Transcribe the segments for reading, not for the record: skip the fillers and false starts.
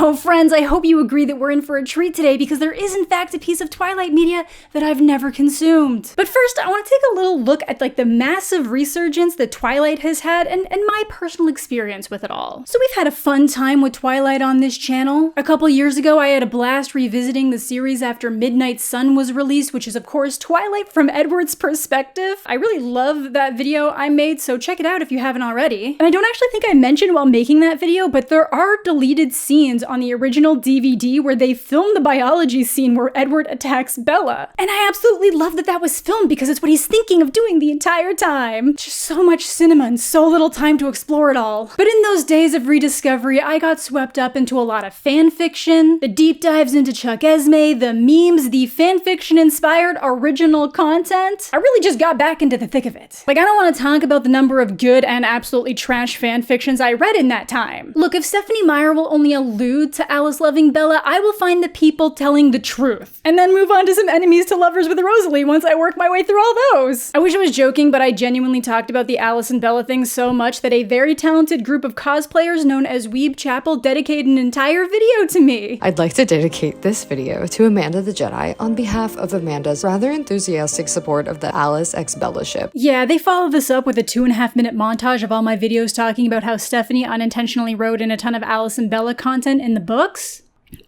Oh, friends, I hope you agree that we're in for a treat today because there is in fact a piece of Twilight media that I've never consumed. But first, I want to take a little look at the massive resurgence that Twilight has had and my personal experience with it all. So we've had a fun time with Twilight on this channel. A couple years ago, I had a blast revisiting the series after Midnight Sun was released, which is of course Twilight from Edward's perspective. I really love that video I made, so check it out if you haven't already. And I don't actually think I mentioned while making that video, but there are deleted scenes on the original DVD where they filmed the biology scene where Edward attacks Bella. And I absolutely love that that was filmed because it's what he's thinking of doing the entire time. Just so much cinema and so little time to explore it all. But in those days of rediscovery, I got swept up into a lot of fan fiction, the deep dives into Chuckesmee, the memes, the fan fiction inspired original content. I really just got back into the thick of it. I don't want to talk about the number of good and absolutely trash fan fictions I read in that time. Look, if Stephenie Meyer will only allude to Alice loving Bella, I will find the people telling the truth. And then move on to some enemies to lovers with Rosalie once I work my way through all those. I wish I was joking, but I genuinely talked about the Alice and Bella thing so much that a very talented group of cosplayers known as Weeb Chapel dedicated an entire video to me. I'd like to dedicate this video to Amanda the Jedi on behalf of Amanda's rather enthusiastic support of the Alice x Bella ship. Yeah, they followed this up with a 2.5-minute montage of all my videos talking about how Stephenie unintentionally wrote in a ton of Alice and Bella content in the books.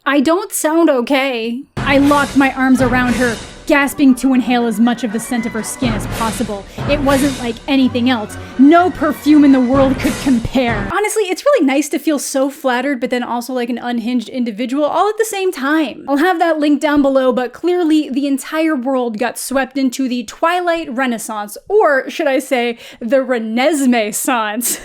I don't sound okay. I locked my arms around her, gasping to inhale as much of the scent of her skin as possible. It wasn't like anything else. No perfume in the world could compare. Honestly, it's really nice to feel so flattered, but then also like an unhinged individual all at the same time. I'll have that link down below, but clearly the entire world got swept into the Twilight Renaissance, or should I say, the Renesmee-sance.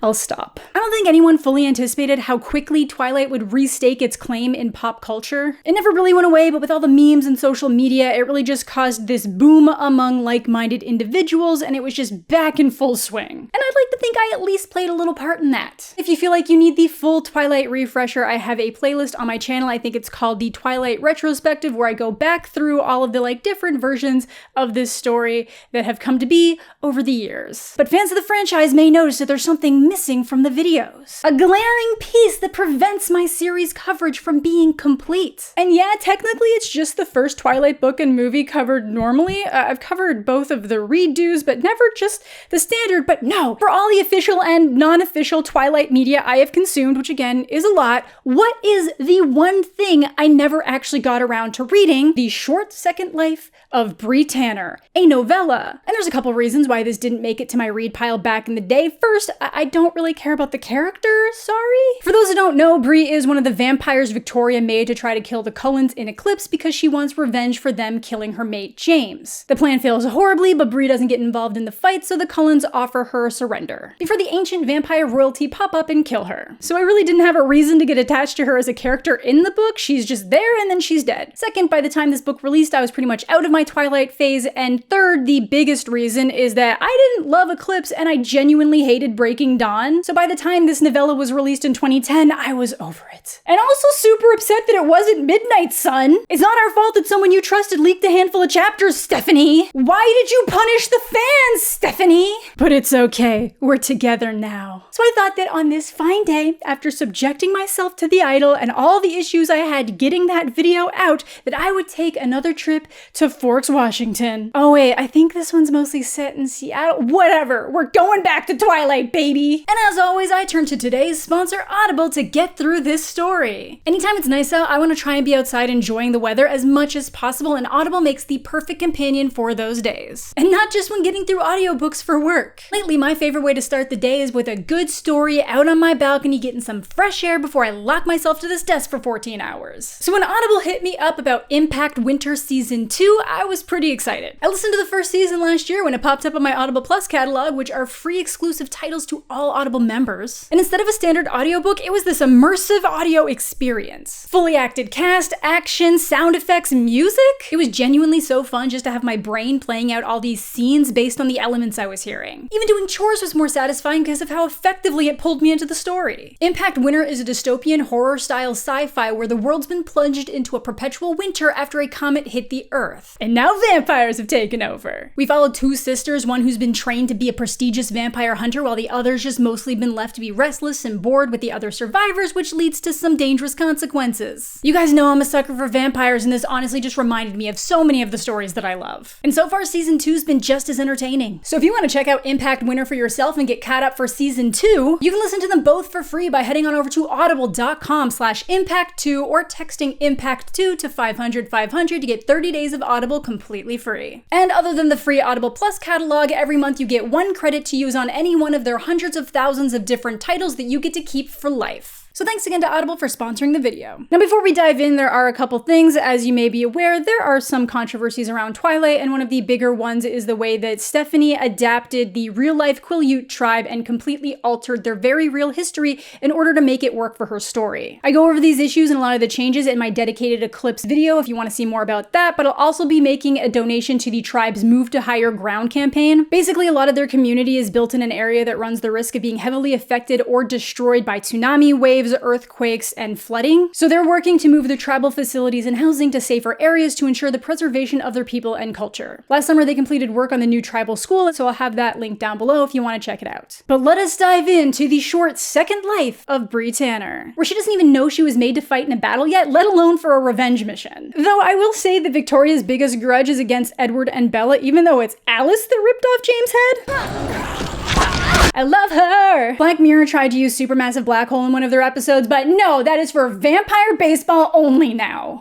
I'll stop. I don't think anyone fully anticipated how quickly Twilight would restake its claim in pop culture. It never really went away, but with all the memes and social media, it really just caused this boom among like-minded individuals, and it was just back in full swing. And I'd like to think I at least played a little part in that. If you feel like you need the full Twilight refresher, I have a playlist on my channel. I think it's called the Twilight Retrospective, where I go back through all of the different versions of this story that have come to be over the years. But fans of the franchise may notice that there's something missing from the videos. A glaring piece that prevents my series coverage from being complete. And yeah, technically it's just the first Twilight book and movie covered normally. I've covered both of the redos, but never just the standard. But no, for all the official and non-official Twilight media I have consumed, which again is a lot, what is the one thing I never actually got around to reading? The Short Second Life of Bree Tanner, a novella. And there's a couple reasons why this didn't make it to my read pile back in the day. First, I don't really care about the character, sorry. For those who don't know, Bree is one of the vampires Victoria made to try to kill the Cullens in Eclipse because she wants revenge for them killing her mate James. The plan fails horribly, but Bree doesn't get involved in the fight, so the Cullens offer her surrender before the ancient vampire royalty pop up and kill her. So I really didn't have a reason to get attached to her as a character in the book. She's just there and then she's dead. Second, by the time this book released, I was pretty much out of my Twilight phase. And third, the biggest reason is that I didn't love Eclipse and I genuinely hated Breaking Dawn. So by the time this novella was released in 2010, I was over it. And also super upset that it wasn't Midnight Sun. It's not our fault that someone you trusted leaked a handful of chapters, Stephenie. Why did you punish the fans, Stephenie? But it's okay, we're together now. So I thought that on this fine day, after subjecting myself to the idol and all the issues I had getting that video out, that I would take another trip to Forks, Washington. Oh wait, I think this one's mostly set in Seattle. Whatever, we're going back to Twilight, baby. And as always, I turn to today's sponsor, Audible, to get through this story. Anytime it's nice out, I want to try and be outside enjoying the weather as much as possible, and Audible makes the perfect companion for those days. And not just when getting through audiobooks for work. Lately, my favorite way to start the day is with a good story out on my balcony getting some fresh air before I lock myself to this desk for 14 hours. So when Audible hit me up about Impact Winter Season 2, I was pretty excited. I listened to the first season last year when it popped up on my Audible Plus catalog, which are free exclusive titles to all Audible members. And instead of a standard audiobook, it was this immersive audio experience. Fully acted cast, action, sound effects, music. It was genuinely so fun just to have my brain playing out all these scenes based on the elements I was hearing. Even doing chores course was more satisfying because of how effectively it pulled me into the story. Impact Winter is a dystopian horror-style sci-fi where the world's been plunged into a perpetual winter after a comet hit the Earth. And now vampires have taken over. We followed two sisters, one who's been trained to be a prestigious vampire hunter while the other's just mostly been left to be restless and bored with the other survivors, which leads to some dangerous consequences. You guys know I'm a sucker for vampires, and this honestly just reminded me of so many of the stories that I love. And so far, season 2's been just as entertaining. So if you want to check out Impact Winter for yourself and get caught up for season 2, you can listen to them both for free by heading on over to audible.com/impact2 or texting impact2 to 500-500 to get 30 days of Audible completely free. And other than the free Audible Plus catalog, every month you get 1 credit to use on any one of their hundreds of thousands of different titles that you get to keep for life. So thanks again to Audible for sponsoring the video. Now before we dive in, there are a couple things. As you may be aware, there are some controversies around Twilight, and one of the bigger ones is the way that Stephanie adapted the real-life Quileute tribe and completely altered their very real history in order to make it work for her story. I go over these issues and a lot of the changes in my dedicated Eclipse video if you want to see more about that, but I'll also be making a donation to the tribe's Move to Higher Ground campaign. Basically, a lot of their community is built in an area that runs the risk of being heavily affected or destroyed by tsunami waves, earthquakes, and flooding. So they're working to move their tribal facilities and housing to safer areas to ensure the preservation of their people and culture. Last summer, they completed work on the new tribal school, so I'll have that link down below if you want to check it out. But let us dive into the short second life of Bree Tanner, where she doesn't even know she was made to fight in a battle yet, let alone for a revenge mission. Though I will say that Victoria's biggest grudge is against Edward and Bella, even though it's Alice that ripped off James' head. I love her! Black Mirror tried to use Supermassive Black Hole in one of their episodes, but no, that is for vampire baseball only now.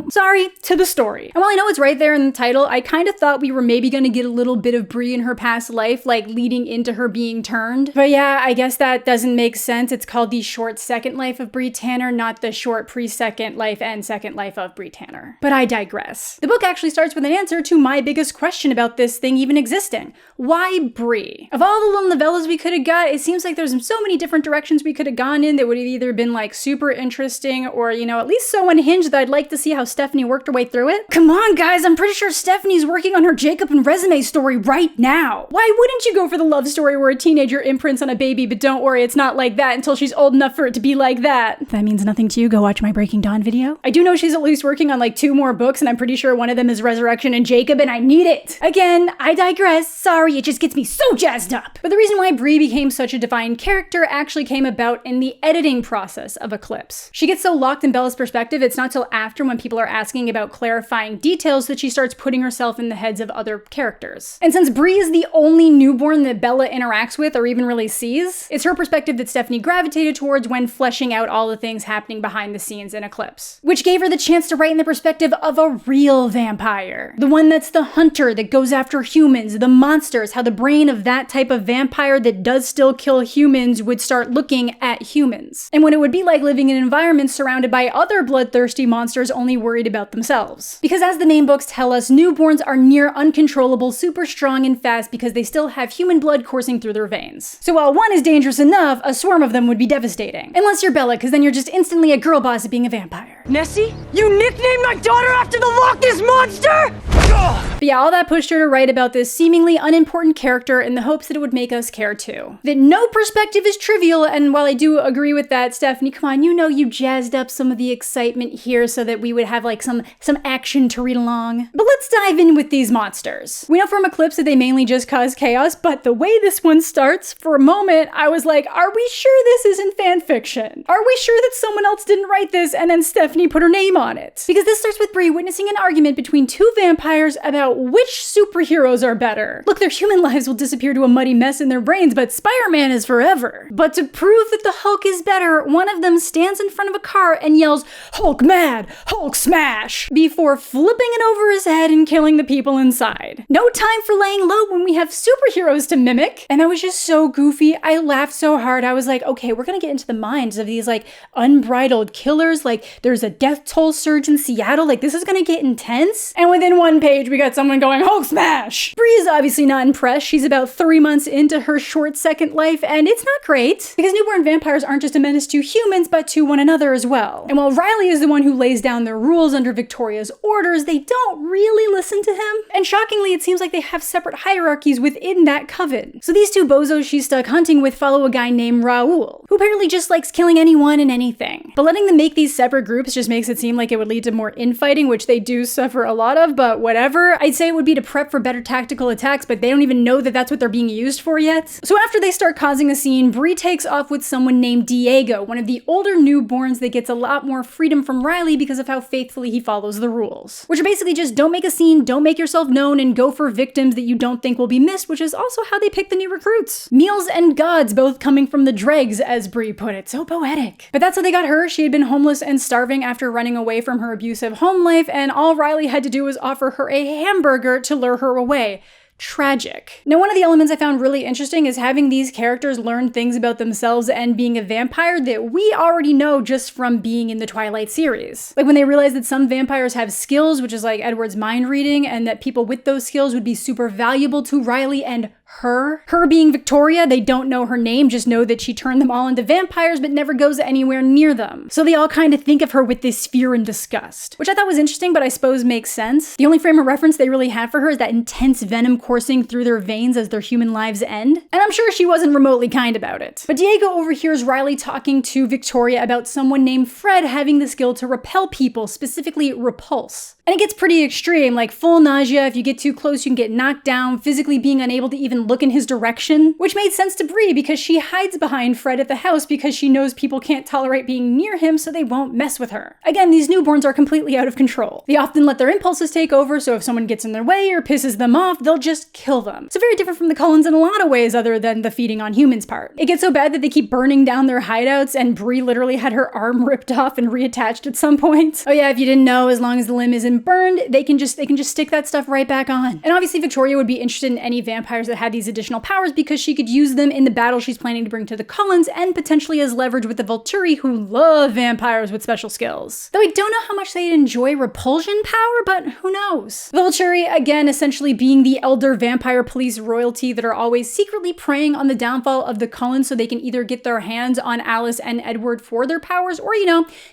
Sorry, to the story. And while I know it's right there in the title, I kind of thought we were maybe gonna get a little bit of Bree in her past life, like leading into her being turned. But yeah, I guess that doesn't make sense. It's called the short second life of Bree Tanner, not the short pre-second life and second life of Bree Tanner. But I digress. The book actually starts with an answer to my biggest question about this thing even existing. Why Bree? Of all the little novellas we could have got, it seems like there's so many different directions we could have gone in that would have either been like super interesting or, you know, at least so unhinged that I'd like to see how Stephanie worked her way through it. Come on, guys, I'm pretty sure Stephanie's working on her Jacob and Resume story right now. Why wouldn't you go for the love story where a teenager imprints on a baby, but don't worry, it's not like that until she's old enough for it to be like that? If that means nothing to you, go watch my Breaking Dawn video. I do know she's at least working on like 2 more books, and I'm pretty sure one of them is Resurrection and Jacob, and I need it. Again, I digress. Sorry, it just gets me so jazzed up. But the reason why Bree became such a defined character actually came about in the editing process of Eclipse. She gets so locked in Bella's perspective, it's not till after when people are asking about clarifying details that she starts putting herself in the heads of other characters. And since Bree is the only newborn that Bella interacts with or even really sees, it's her perspective that Stephanie gravitated towards when fleshing out all the things happening behind the scenes in Eclipse, which gave her the chance to write in the perspective of a real vampire. The one that's the hunter that goes after humans, the monsters, how the brain of that type of vampire that does still kill humans would start looking at humans. And what it would be like living in environments surrounded by other bloodthirsty monsters only worried about themselves. Because as the main books tell us, newborns are near uncontrollable, super strong and fast because they still have human blood coursing through their veins. So while one is dangerous enough, a swarm of them would be devastating. Unless you're Bella, because then you're just instantly a girl boss at being a vampire. Nessie, you nicknamed my daughter after the Loch Ness Monster?! But yeah, all that pushed her to write about this seemingly unimportant character in the hopes that it would make us care too. That no perspective is trivial, and while I do agree with that, Stephanie, come on, you know you jazzed up some of the excitement here so that we would have like some action to read along. But let's dive in with these monsters. We know from Eclipse that they mainly just cause chaos, but the way this one starts, for a moment, I was like, are we sure this isn't fan fiction? Are we sure that someone else didn't write this and then Stephanie put her name on it? Because this starts with Bree witnessing an argument between 2 vampires about which superheroes are better. Look, their human lives will disappear to a muddy mess in their brains, but Spider-Man is forever. But to prove that the Hulk is better, one of them stands in front of a car and yells, "Hulk mad! Hulk smash!" before flipping it over his head and killing the people inside. No time for laying low when we have superheroes to mimic. And that was just so goofy. I laughed so hard. I was like, okay, we're gonna get into the minds of these like unbridled killers. Like there's a death toll surge in Seattle. Like this is gonna get intense. And within 1 page, we got someone going, "Hulk smash!" Bree is obviously obviously not impressed. She's about 3 months into her short second life, and it's not great, because newborn vampires aren't just a menace to humans, but to one another as well. And while Riley is the one who lays down their rules under Victoria's orders, they don't really listen to him. And shockingly, it seems like they have separate hierarchies within that coven. So these two bozos she's stuck hunting with follow a guy named Raoul, who apparently just likes killing anyone and anything. But letting them make these separate groups just makes it seem like it would lead to more infighting, which they do suffer a lot of, but whatever. I'd say it would be to prep for better tactical attacks, but they don't even know that that's what they're being used for yet. So after they start causing a scene, Bree takes off with someone named Diego, one of the older newborns that gets a lot more freedom from Riley because of how faithfully he follows the rules. Which are basically just don't make a scene, don't make yourself known, and go for victims that you don't think will be missed, which is also how they pick the new recruits. Meals and gods both coming from the dregs, as Bree put it. So poetic. But that's how they got her. She had been homeless and starving after running away from her abusive home life, and all Riley had to do was offer her a hamburger to lure her away. Tragic. Now, one of the elements I found really interesting is having these characters learn things about themselves and being a vampire that we already know just from being in the Twilight series. Like when they realized that some vampires have skills, which is like Edward's mind reading, and that people with those skills would be super valuable to Riley and her. Her being Victoria, they don't know her name, just know that she turned them all into vampires but never goes anywhere near them. So they all kind of think of her with this fear and disgust, which I thought was interesting, but I suppose makes sense. The only frame of reference they really have for her is that intense venom coursing through their veins as their human lives end. And I'm sure she wasn't remotely kind about it. But Diego overhears Riley talking to Victoria about someone named Fred having the skill to repel people, specifically repulse. And it gets pretty extreme, like full nausea. If you get too close, you can get knocked down, physically being unable to even look in his direction. Which made sense to Bree because she hides behind Fred at the house because she knows people can't tolerate being near him, so they won't mess with her. Again, these newborns are completely out of control. They often let their impulses take over, so if someone gets in their way or pisses them off, they'll just kill them. So very different from the Cullens in a lot of ways other than the feeding on humans part. It gets so bad that they keep burning down their hideouts, and Bree literally had her arm ripped off and reattached at some point. Oh yeah, if you didn't know, as long as the limb isn't burned, they can just stick that stuff right back on. And obviously Victoria would be interested in any vampires that had these additional powers because she could use them in the battle she's planning to bring to the Cullens and potentially as leverage with the Volturi, who love vampires with special skills. Though I don't know how much they'd enjoy repulsion power, but who knows? The Volturi, again, essentially being the elder vampire police royalty that are always secretly preying on the downfall of the Cullens so they can either get their hands on Alice and Edward for their powers or,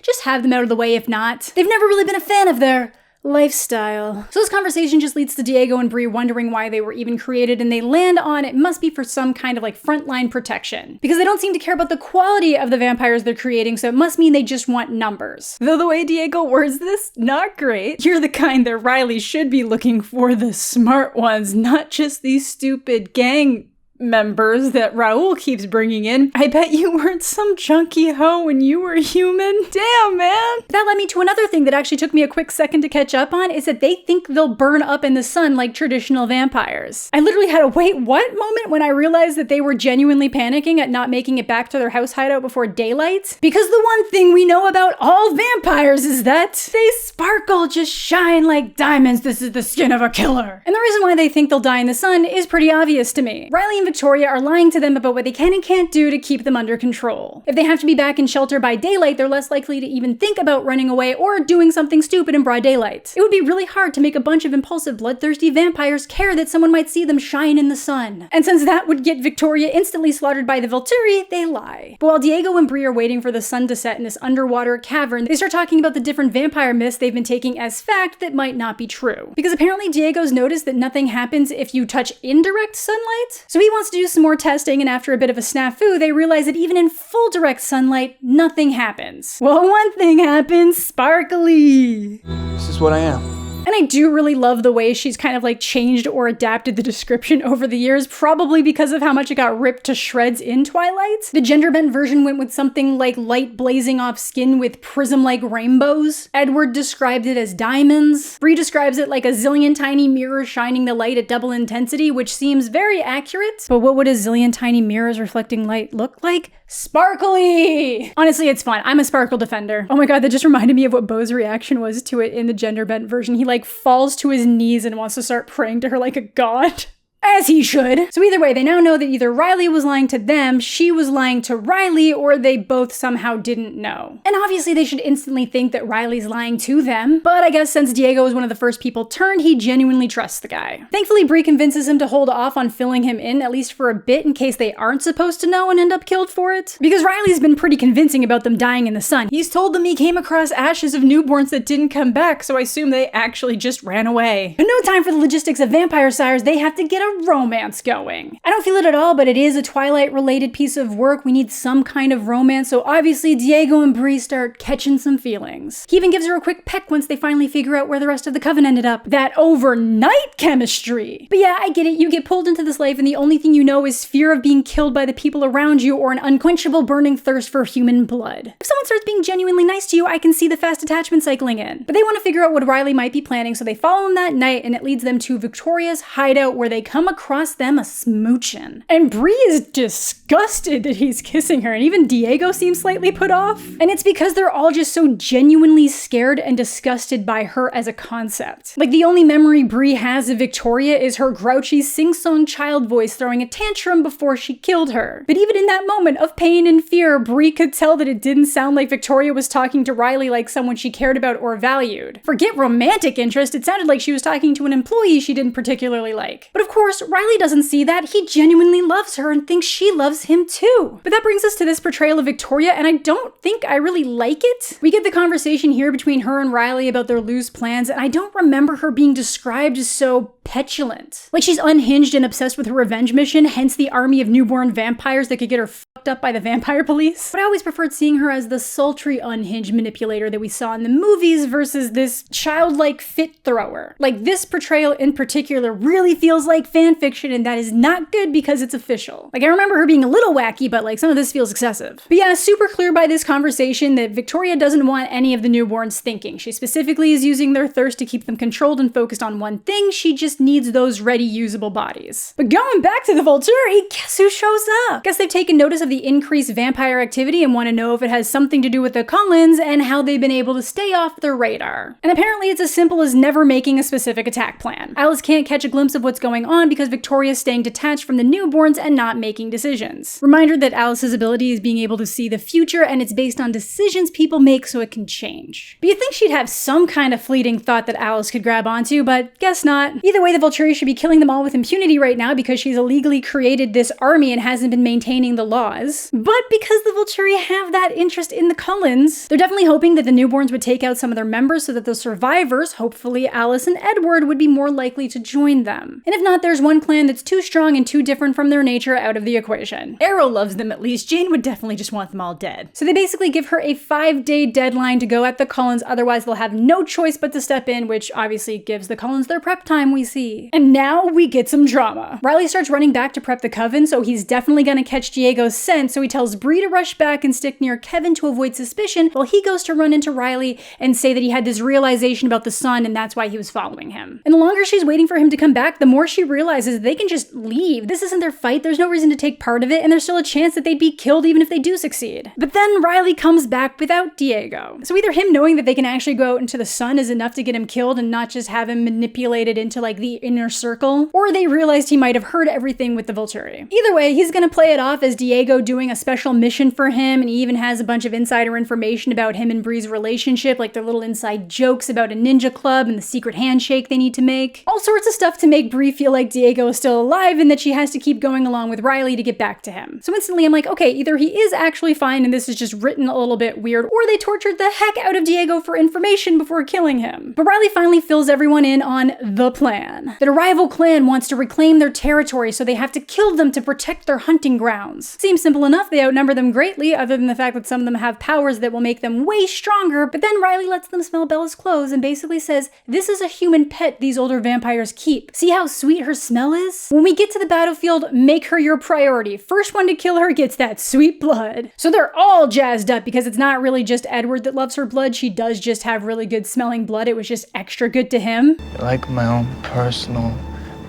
just have them out of the way if not. They've never really been a fan of their lifestyle. So this conversation just leads to Diego and Bree wondering why they were even created, and they land on it must be for some kind of frontline protection. Because they don't seem to care about the quality of the vampires they're creating, so it must mean they just want numbers. Though the way Diego words this, not great. You're the kind that Riley should be looking for, the smart ones, not just these stupid gang members that Raoul keeps bringing in. I bet you weren't some junky hoe when you were human. Damn, man. That led me to another thing that actually took me a quick second to catch up on, is that they think they'll burn up in the sun like traditional vampires. I literally had a wait, what moment when I realized that they were genuinely panicking at not making it back to their house hideout before daylight. Because the one thing we know about all vampires is that they sparkle, just shine like diamonds. This is the skin of a killer. And the reason why they think they'll die in the sun is pretty obvious to me. Riley and Victoria are lying to them about what they can and can't do to keep them under control. If they have to be back in shelter by daylight, they're less likely to even think about running away or doing something stupid in broad daylight. It would be really hard to make a bunch of impulsive, bloodthirsty vampires care that someone might see them shine in the sun. And since that would get Victoria instantly slaughtered by the Volturi, they lie. But while Diego and Bree are waiting for the sun to set in this underwater cavern, they start talking about the different vampire myths they've been taking as fact that might not be true. Because apparently Diego's noticed that nothing happens if you touch indirect sunlight, so he wants to do some more testing, and after a bit of a snafu, they realize that even in full direct sunlight, nothing happens. Well, one thing happens: sparkly. This is what I am. And I do really love the way she's kind of changed or adapted the description over the years, probably because of how much it got ripped to shreds in Twilight. The gender bent version went with something like light blazing off skin with prism-like rainbows. Edward described it as diamonds. Bree describes it like a zillion tiny mirrors shining the light at double intensity, which seems very accurate. But what would a zillion tiny mirrors reflecting light look like? Sparkly! Honestly, it's fun. I'm a sparkle defender. Oh my god, that just reminded me of what Beau's reaction was to it in the gender bent version. He falls to his knees and wants to start praying to her like a god. As he should. So either way, they now know that either Riley was lying to them, she was lying to Riley, or they both somehow didn't know. And obviously they should instantly think that Riley's lying to them, but I guess since Diego was one of the first people turned, he genuinely trusts the guy. Thankfully, Bree convinces him to hold off on filling him in, at least for a bit, in case they aren't supposed to know and end up killed for it. Because Riley's been pretty convincing about them dying in the sun. He's told them he came across ashes of newborns that didn't come back, so I assume they actually just ran away. But no time for the logistics of vampire sires, they have to get a romance going. I don't feel it at all, but it is a Twilight-related piece of work. We need some kind of romance, so obviously Diego and Bree start catching some feelings. He even gives her a quick peck once they finally figure out where the rest of the coven ended up. That overnight chemistry! But yeah, I get it, you get pulled into this life and the only thing you know is fear of being killed by the people around you or an unquenchable burning thirst for human blood. If someone starts being genuinely nice to you, I can see the fast attachment cycling in. But they want to figure out what Riley might be planning, so they follow him that night and it leads them to Victoria's hideout where they come across them a smoochin'. And Bree is disgusted that he's kissing her, and even Diego seems slightly put off. And it's because they're all just so genuinely scared and disgusted by her as a concept. Like, the only memory Bree has of Victoria is her grouchy sing-song child voice throwing a tantrum before she killed her. But even in that moment of pain and fear, Bree could tell that it didn't sound like Victoria was talking to Riley like someone she cared about or valued. Forget romantic interest, it sounded like she was talking to an employee she didn't particularly like. But of course, Riley doesn't see that. He genuinely loves her and thinks she loves him too. But that brings us to this portrayal of Victoria, and I don't think I really like it. We get the conversation here between her and Riley about their loose plans, and I don't remember her being described as so petulant. Like she's unhinged and obsessed with her revenge mission, hence the army of newborn vampires that could get her fucked up by the vampire police. But I always preferred seeing her as the sultry, unhinged manipulator that we saw in the movies versus this childlike fit thrower. Like, this portrayal in particular really feels like fan fiction, and that is not good because it's official. Like, I remember her being a little wacky, but like some of this feels excessive. But yeah, super clear by this conversation that Victoria doesn't want any of the newborns thinking. She specifically is using their thirst to keep them controlled and focused on one thing. She just needs those ready usable bodies. But going back to the Volturi, guess who shows up? Guess they've taken notice of the increased vampire activity and want to know if it has something to do with the Cullens and how they've been able to stay off their radar. And apparently it's as simple as never making a specific attack plan. Alice can't catch a glimpse of what's going on because Victoria's staying detached from the newborns and not making decisions. Reminder that Alice's ability is being able to see the future, and it's based on decisions people make so it can change. But you'd think she'd have some kind of fleeting thought that Alice could grab onto, but guess not. Either way, the Volturi should be killing them all with impunity right now because she's illegally created this army and hasn't been maintaining the laws. But because the Volturi have that interest in the Cullens, they're definitely hoping that the newborns would take out some of their members so that the survivors, hopefully Alice and Edward, would be more likely to join them. And if not, there's one clan that's too strong and too different from their nature out of the equation. Arrow loves them at least. Jane would definitely just want them all dead. So they basically give her a 5-day deadline to go at the Cullens, otherwise they'll have no choice but to step in, which obviously gives the Cullens their prep time, we see. And now we get some drama. Riley starts running back to prep the coven, so he's definitely gonna catch Diego's scent, so he tells Bree to rush back and stick near Kevin to avoid suspicion, while he goes to run into Riley and say that he had this realization about the sun and that's why he was following him. And the longer she's waiting for him to come back, the more she realizes they can just leave. This isn't their fight, there's no reason to take part of it, and there's still a chance that they'd be killed even if they do succeed. But then Riley comes back without Diego. So either him knowing that they can actually go out into the sun is enough to get him killed and not just have him manipulated into like the inner circle, or they realized he might have heard everything with the Volturi. Either way, he's gonna play it off as Diego doing a special mission for him, and he even has a bunch of insider information about him and Bree's relationship, like their little inside jokes about a ninja club and the secret handshake they need to make. All sorts of stuff to make Bree feel like Diego is still alive and that she has to keep going along with Riley to get back to him. So instantly I'm like, okay, either he is actually fine and this is just written a little bit weird, or they tortured the heck out of Diego for information before killing him. But Riley finally fills everyone in on the plan. That a rival clan wants to reclaim their territory, so they have to kill them to protect their hunting grounds. Seems simple enough, they outnumber them greatly, other than the fact that some of them have powers that will make them way stronger, but then Riley lets them smell Bella's clothes and basically says, this is a human pet these older vampires keep. See how sweet her smell is? When we get to the battlefield, make her your priority. First one to kill her gets that sweet blood. So they're all jazzed up because it's not really just Edward that loves her blood, she does just have really good smelling blood, it was just extra good to him. Like my own personal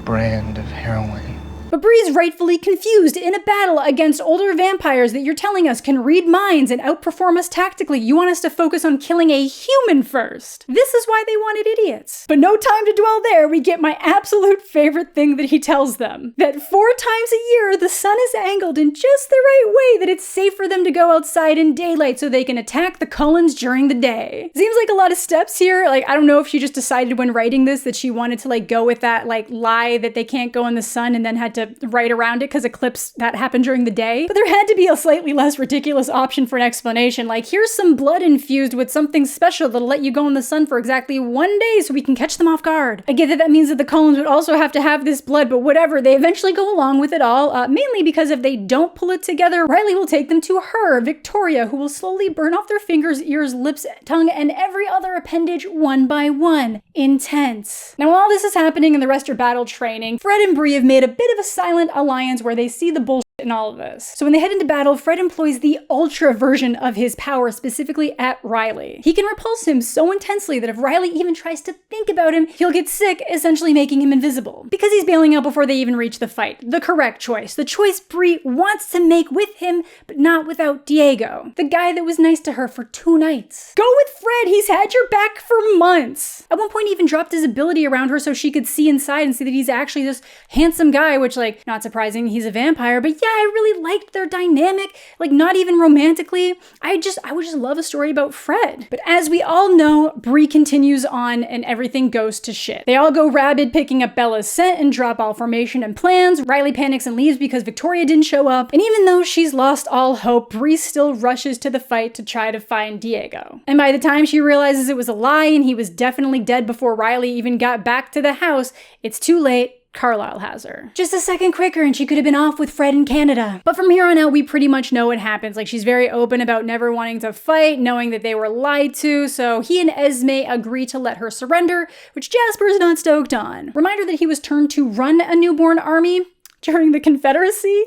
brand of heroin. But But Bree's rightfully confused in a battle against older vampires that you're telling us can read minds and outperform us tactically. You want us to focus on killing a human first. This is why they wanted idiots. But no time to dwell there. We get my absolute favorite thing that he tells them. That 4 times a year, the sun is angled in just the right way that it's safe for them to go outside in daylight so they can attack the Cullens during the day. Seems like a lot of steps here. Like, I don't know if she just decided when writing this that she wanted to go with that lie that they can't go in the sun and then had to write around it because Eclipse, that happened during the day. But there had to be a slightly less ridiculous option for an explanation. Like, here's some blood infused with something special that'll let you go in the sun for exactly 1 day so we can catch them off guard. I get that means that the Cullens would also have to have this blood, but whatever. They eventually go along with it all, mainly because if they don't pull it together, Riley will take them to her, Victoria, who will slowly burn off their fingers, ears, lips, tongue, and every other appendage one by one. Intense. Now, while this is happening and the rest are battle training, Fred and Bree have made a bit of a silent alliance where they see the bullshit in all of this. So when they head into battle, Fred employs the ultra version of his power, specifically at Riley. He can repulse him so intensely that if Riley even tries to think about him, he'll get sick, essentially making him invisible. Because he's bailing out before they even reach the fight. The correct choice. The choice Bree wants to make with him, but not without Diego. The guy that was nice to her for 2 nights. Go with Fred, he's had your back for months. At one point he even dropped his ability around her so she could see inside and see that he's actually this handsome guy, which, not surprising, he's a vampire, but yeah, I really liked their dynamic, not even romantically. I would just love a story about Fred. But as we all know, Bree continues on and everything goes to shit. They all go rabid, picking up Bella's scent and drop all formation and plans. Riley panics and leaves because Victoria didn't show up. And even though she's lost all hope, Bree still rushes to the fight to try to find Diego. And by the time she realizes it was a lie and he was definitely dead before Riley even got back to the house, it's too late. Carlisle has her. Just a second quicker and she could have been off with Fred in Canada. But from here on out, we pretty much know what happens. She's very open about never wanting to fight, knowing that they were lied to, so he and Esme agree to let her surrender, which Jasper's not stoked on. Reminder that he was turned to run a newborn army during the Confederacy?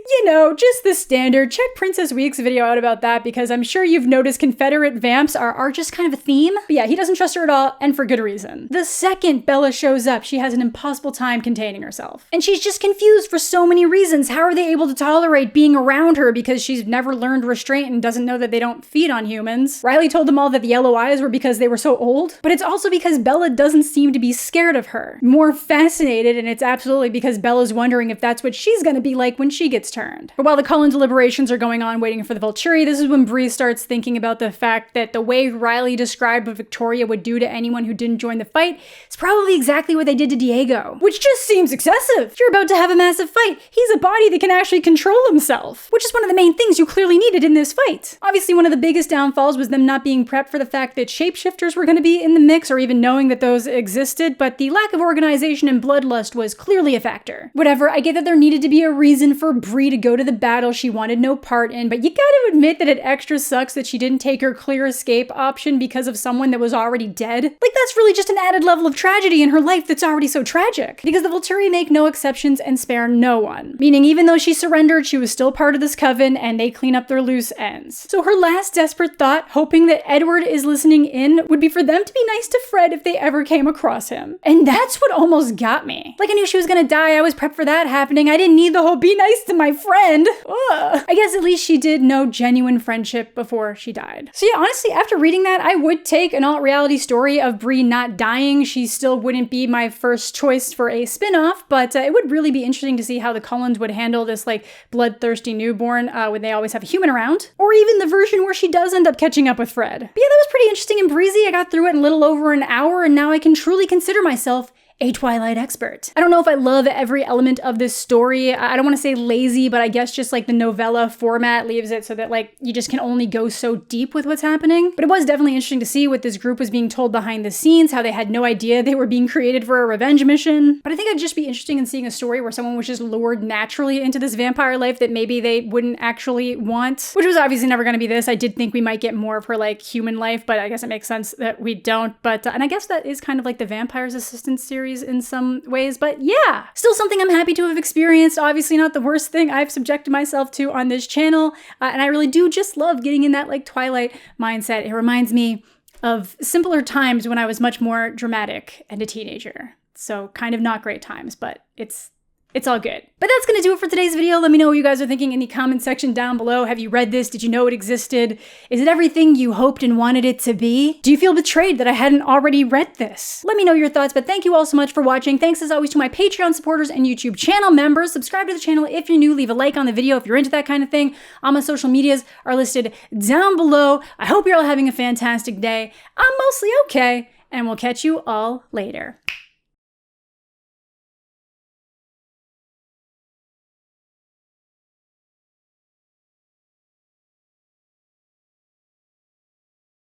Just the standard. Check Princess Week's video out about that because I'm sure you've noticed Confederate vamps are just kind of a theme. But yeah, he doesn't trust her at all, and for good reason. The second Bella shows up, she has an impossible time containing herself. And she's just confused for so many reasons. How are they able to tolerate being around her because she's never learned restraint and doesn't know that they don't feed on humans? Riley told them all that the yellow eyes were because they were so old, but it's also because Bella doesn't seem to be scared of her. More fascinated, and it's absolutely because Bella's wondering if that's what she's gonna be like when she gets turned. But while the Cullen deliberations are going on waiting for the Volturi, this is when Bree starts thinking about the fact that the way Riley described what Victoria would do to anyone who didn't join the fight is probably exactly what they did to Diego. Which just seems excessive. If you're about to have a massive fight, he's a body that can actually control himself, which is one of the main things you clearly needed in this fight. Obviously, one of the biggest downfalls was them not being prepped for the fact that shapeshifters were going to be in the mix or even knowing that those existed, but the lack of organization and bloodlust was clearly a factor. Whatever, I get that there needed to be a reason for Bree to go to the battle she wanted no part in, but you gotta admit that it extra sucks that she didn't take her clear escape option because of someone that was already dead. That's really just an added level of tragedy in her life that's already so tragic. Because the Volturi make no exceptions and spare no one. Meaning even though she surrendered, she was still part of this coven and they clean up their loose ends. So her last desperate thought, hoping that Edward is listening in, would be for them to be nice to Fred if they ever came across him. And that's what almost got me. I knew she was gonna die, I was prepped for that happening, I didn't need the whole be nice to my friend. Ugh. I guess at least she did know genuine friendship before she died. So yeah, honestly, after reading that, I would take an alt-reality story of Bree not dying. She still wouldn't be my first choice for a spin-off, but it would really be interesting to see how the Cullens would handle this bloodthirsty newborn when they always have a human around. Or even the version where she does end up catching up with Fred. But yeah, that was pretty interesting and breezy. I got through it in a little over an hour, and now I can truly consider myself a Twilight expert. I don't know if I love every element of this story. I don't want to say lazy, but I guess just the novella format leaves it so that you just can only go so deep with what's happening. But it was definitely interesting to see what this group was being told behind the scenes, how they had no idea they were being created for a revenge mission. But I think it'd just be interesting in seeing a story where someone was just lured naturally into this vampire life that maybe they wouldn't actually want, which was obviously never going to be this. I did think we might get more of her human life, but I guess it makes sense that we don't. But and I guess that is kind of the Vampire's Assistant series in some ways, but yeah, still something I'm happy to have experienced. Obviously not the worst thing I've subjected myself to on this channel, and I really do just love getting in that Twilight mindset. It reminds me of simpler times when I was much more dramatic and a teenager. So kind of not great times, but it's It's all good. But that's gonna do it for today's video. Let me know what you guys are thinking in the comment section down below. Have you read this? Did you know it existed? Is it everything you hoped and wanted it to be? Do you feel betrayed that I hadn't already read this? Let me know your thoughts, but thank you all so much for watching. Thanks as always to my Patreon supporters and YouTube channel members. Subscribe to the channel if you're new. Leave a like on the video if you're into that kind of thing. All my social medias are listed down below. I hope you're all having a fantastic day. I'm mostly okay, and we'll catch you all later.